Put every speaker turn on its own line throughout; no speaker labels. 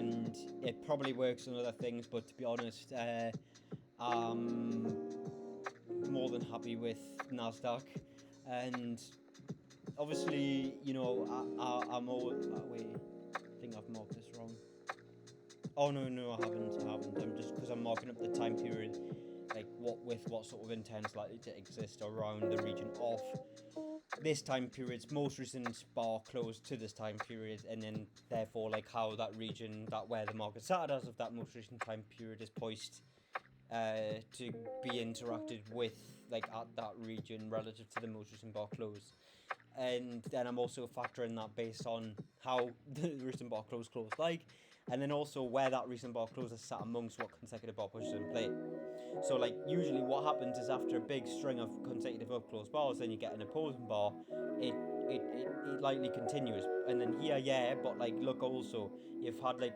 and it probably works on other things, but to be honest, I'm more than happy with NASDAQ. And obviously, I'm all wait, I think I've marked this wrong. Oh no, I haven't. I'm just because I'm marking up the time period, like what sort of intent is likely to exist around the region of this time period's most recent bar close to this time period, and then therefore like how that region, that where the market started as of that most recent time period, is poised to be interacted with like at that region relative to the most recent bar close. And then I'm also factoring that based on how the recent bar close closed like, and then also where that recent bar close is sat amongst what consecutive bar pushes in play. So like usually what happens is after a big string of consecutive up close bars, then you get an opposing bar. It likely continues, and then here, yeah, but like look, also you've had like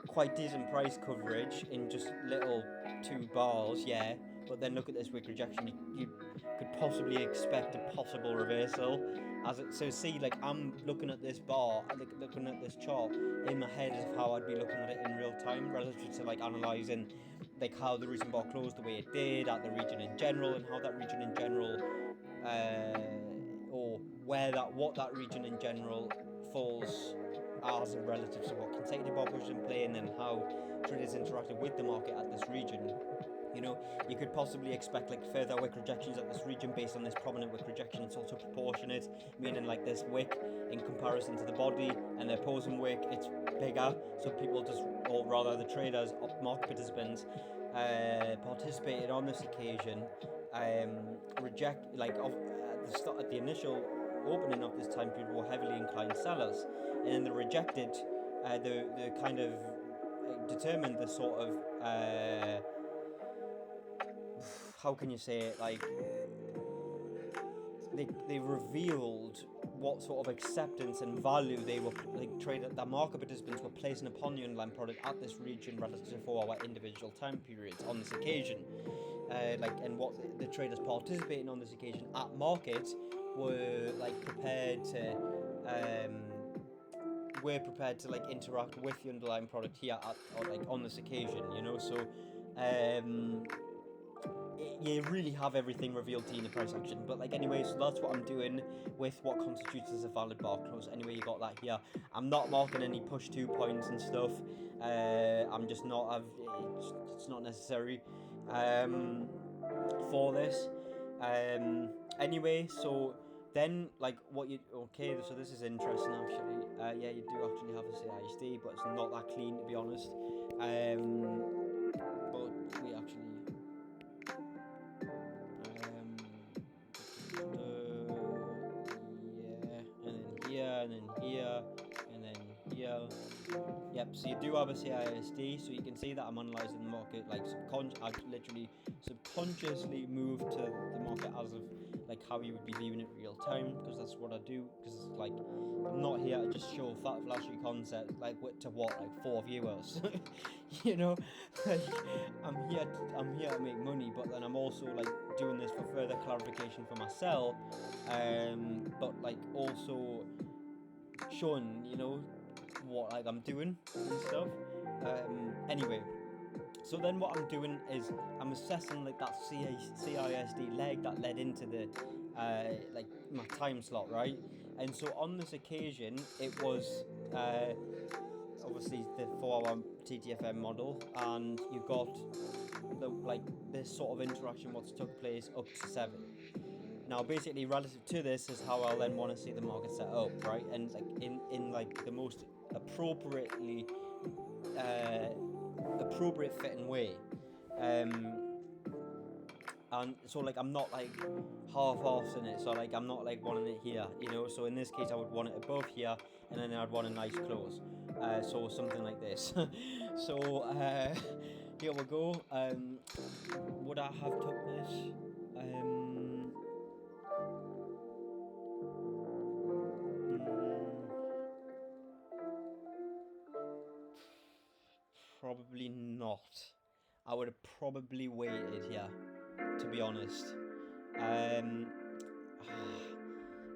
quite decent price coverage in just little 2 bars, yeah. But then look at this wick rejection. You could possibly expect a possible reversal. So see, like I'm looking at this bar, looking at this chart in my head as of how I'd be looking at it in real time, relative to like analysing like how the recent bar closed the way it did at the region in general, and how that region in general, or what that region in general falls as a relative to what consecutive bar pushes in play, and then how traders interacted with the market at this region. You could possibly expect like further wick rejections at this region based on this prominent wick rejection. It's also proportionate, meaning like this wick in comparison to the body, and the opposing wick, it's bigger. So people just, or rather the traders, market participants, participated on this occasion, reject like at the initial opening of this time period were heavily inclined sellers, and then they rejected the kind of determined the sort of how can you say it, like they revealed what sort of acceptance and value they were like that market participants were placing upon the underlying product at this region relative to our individual time periods on this occasion. And what the traders participating on this occasion at market were like prepared to like interact with the underlying product here or like on this occasion, so you really have everything revealed to you in the price action. But like anyway, so that's what I'm doing with what constitutes as a valid bar close. Anyway, you got that here. I'm not marking any push 2 points and stuff. I'm just not. It's not necessary for this. Anyway, so then like what you so this is interesting actually. Yeah, you do actually have a CISD, but it's not that clean, to be honest. But we actually. Yeah, and then here, and then here. Yep, so you do have a CISD, so you can see that I'm analysing the market like I've literally subconsciously moved to the market as of like how you would be viewing it real time, because that's what I do, because it's like I'm not here to just show fat flashy concept like to what, like 4 viewers. Like I'm here to make money, but then I'm also like doing this for further clarification for myself, but like also showing what like I'm doing and stuff. Anyway, so then what I'm doing is I'm assessing like that CISD leg that led into the like my time slot, right? And so on this occasion it was obviously the 4-hour ttfm model, and you got this sort of interaction what's took place up to 7. Now, basically, relative to this is how I'll then want to see the market set up, right? And like in like the most appropriately appropriate fitting way. And so like I'm not like half-assed in it. So like I'm not like wanting it here, So in this case, I would want it above here, and then I'd want a nice close. So something like this. So here we go. Would I have took this? Probably not. I would have probably waited here, to be honest.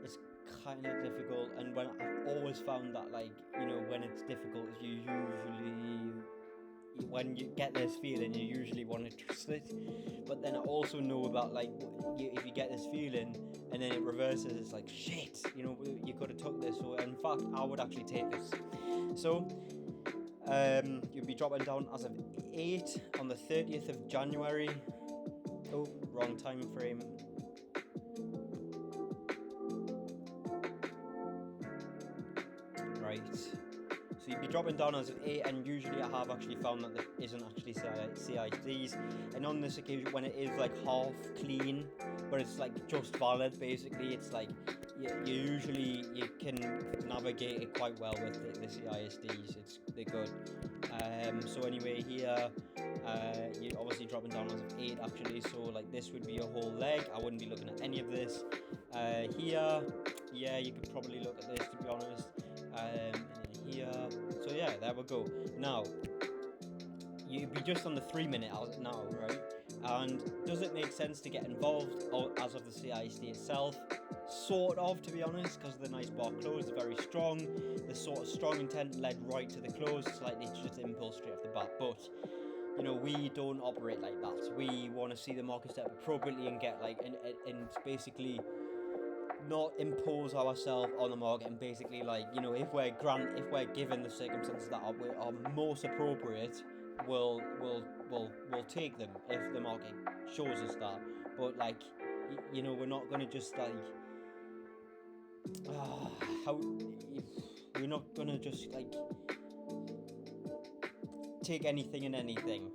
It's kind of difficult, and when I've always found that, like, when it's difficult, you usually when you get this feeling, you usually want to trust it. But then I also know that like if you get this feeling and then it reverses, it's like shit, you could have took this. So in fact, I would actually take this. So you'll be dropping down as of 8 on the 30th of January. Oh, wrong time frame. Right. So you'd be dropping down as of 8, and usually I have actually found that there isn't actually CIDs, and on this occasion when it is like half clean, but it's like just valid, basically it's like you can navigate it quite well with the CISDs, they're good. So anyway, here you're obviously dropping down as of 8 actually, so like this would be a whole leg. I wouldn't be looking at any of this. Here, yeah, you could probably look at this, to be honest. And then here, so yeah, there we go. Now you'd be just on the 3-minute now, right? And does it make sense to get involved as of the CISD itself? Sort of, to be honest, because the nice bar close is very strong. The sort of strong intent led right to the close, slightly just impulse straight off the bat. But we don't operate like that. We want to see the market step appropriately and get like and basically not impose ourselves on the market, and basically like if we're given the circumstances that are most appropriate, we'll take them if the market shows us that. But like we're not gonna just like we're not gonna just like take anything and anything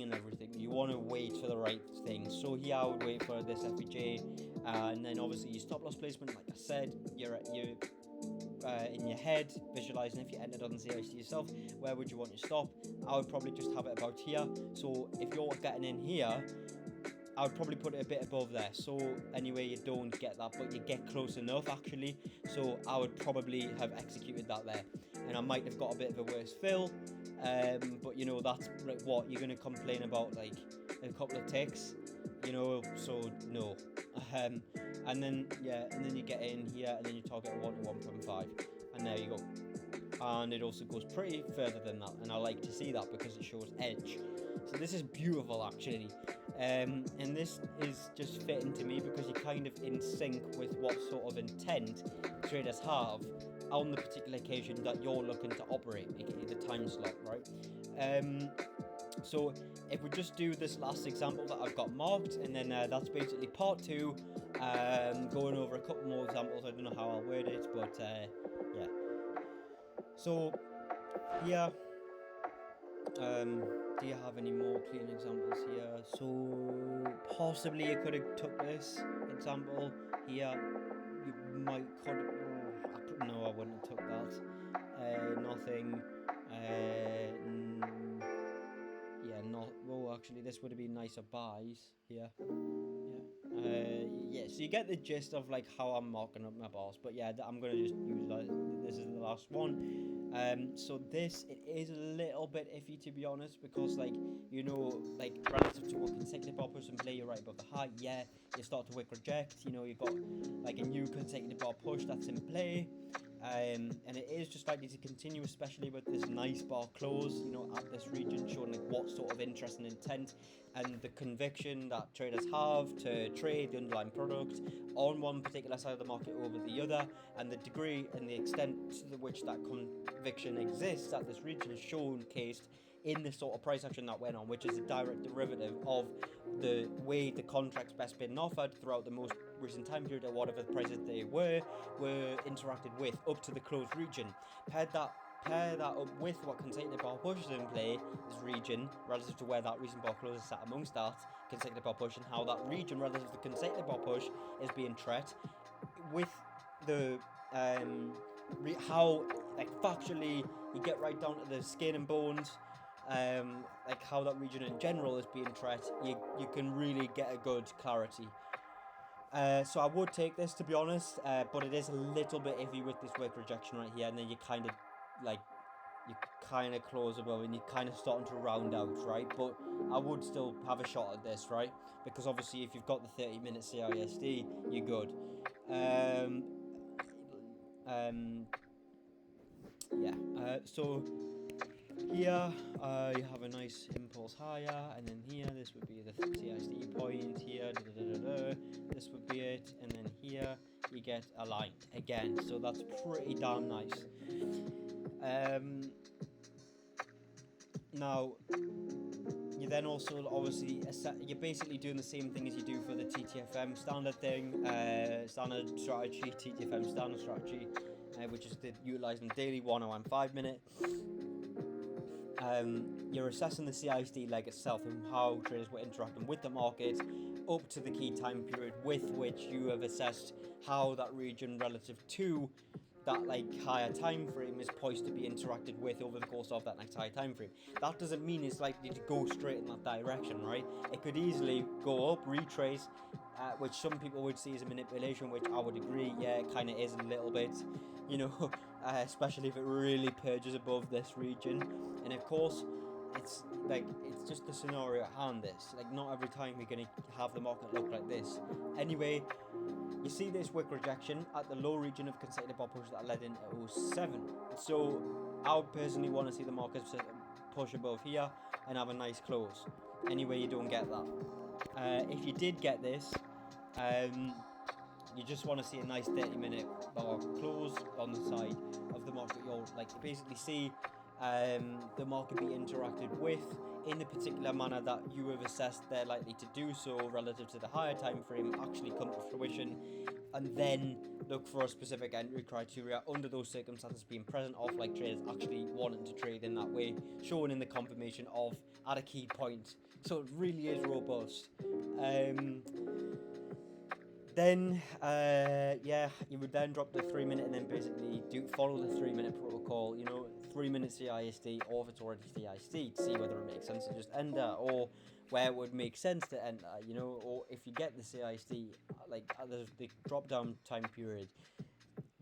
and everything. You want to wait for the right thing. So here I would wait for this FEJ, and then obviously your stop loss placement, like I said, you're in your head visualizing if you entered on the CIC yourself, where would you want your stop? I would probably just have it about here. So if you're getting in here, I would probably put it a bit above there. So anyway, you don't get that, but you get close enough actually. So I would probably have executed that there, and I might have got a bit of a worse fill. But that's like what you're gonna complain about, like a couple of ticks, so no. And then you get in here, and then you target 1 to 1.5, and there you go. And it also goes pretty further than that, and I like to see that because it shows edge. So this is beautiful actually, and this is just fitting to me because you're kind of in sync with what sort of intent traders have on the particular occasion that you're looking to operate, aka the time slot, right? So if we just do this last example that I've got marked, and then that's basically part 2, going over a couple more examples. I don't know how I'll word it, but yeah. So yeah, do you have any more clean examples here? So possibly you could have took this example here. You might no, I wouldn't have took that. Nothing. Yeah, not. Well, actually, this would have been nicer buys here. Yeah. So you get the gist of like how I'm marking up my bars. But yeah, I'm gonna just use that. This is the last one. So this, it is a little bit iffy, to be honest, because like relative to what consecutive bar push and play, you're right above the high. Yeah, you start to wick reject. You've got like a new consecutive bar push that's in play. And it is just likely to continue, especially with this nice bar close, at this region, showing like what sort of interest and intent and the conviction that traders have to trade the underlying product on one particular side of the market over the other, and the degree and the extent to which that conviction exists at this region is showcased in the sort of price action that went on, which is a direct derivative of the way the contracts best been offered throughout the most recent time period, or whatever the prices they were interacted with up to the closed region. Pair that up with what consecutive bar push is in play, this region, relative to where that recent bar close is sat amongst that consecutive bar push, and how that region relative to the consecutive bar push is being treated, with the how like factually you get right down to the skin and bones, like how that region in general is being treated, you can really get a good clarity. So I would take this, to be honest, but it is a little bit iffy with this wick rejection right here, and then you kind of close above and you're kind of starting to round out, right? But I would still have a shot at this, right? Because obviously if you've got the 30-minute CISD, you're good. Yeah. So Here, you have a nice impulse higher, and then here, this would be the CISD point. Here, this would be it, and then here you get a line again. So that's pretty damn nice. Now, you then also obviously you're basically doing the same thing as you do for the ttfm standard thing, standard strategy, ttfm standard strategy, which is utilizing daily 1 hour and 5 minute. You're assessing the CISD leg itself and how traders were interacting with the market up to the key time period with which you have assessed how that region relative to that like higher time frame is poised to be interacted with over the course of that next higher time frame. That doesn't mean it's likely to go straight in that direction, right? It could easily go up, retrace, which some people would see as a manipulation, which I would agree, yeah, it kind of is a little bit, you know, especially if it really purges above this region. And of course, it's just the scenario at hand. This like not every time we're going to have the market look like this. Anyway, you see this wick rejection at the low region of consecutive bar push that led into 07. So I would personally want to see the market push above here and have a nice close. Anyway, you don't get that. If you did get this, you just want to see a nice 30-minute bar close on the side of the market. You'll like basically see the market be interacted with in the particular manner that you have assessed they're likely to do so relative to the higher time frame actually come to fruition, and then look for a specific entry criteria under those circumstances being present of like traders actually wanting to trade in that way, shown in the confirmation of at a key point. So it really is robust. Then you would then drop the 3 minute and then basically follow the 3 minute protocol, 3 minute CISD, or if it's already CISD, to see whether it makes sense to just enter, or where it would make sense to enter, or if you get the CISD, like the drop down time period,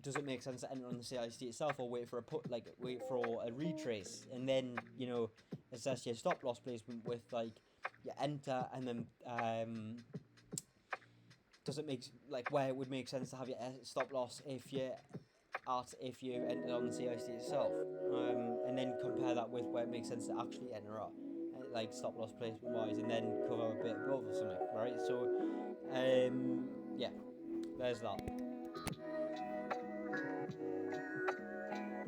does it make sense to enter on the CISD itself, or wait for a retrace, and then assess your stop loss placement with like you enter, and then does it make where it would make sense to have your stop loss if you entered on the CISD itself, and then compare that with where it makes sense to actually enter up, like stop loss placement wise, and then cover a bit above or something, right? So, yeah, there's that.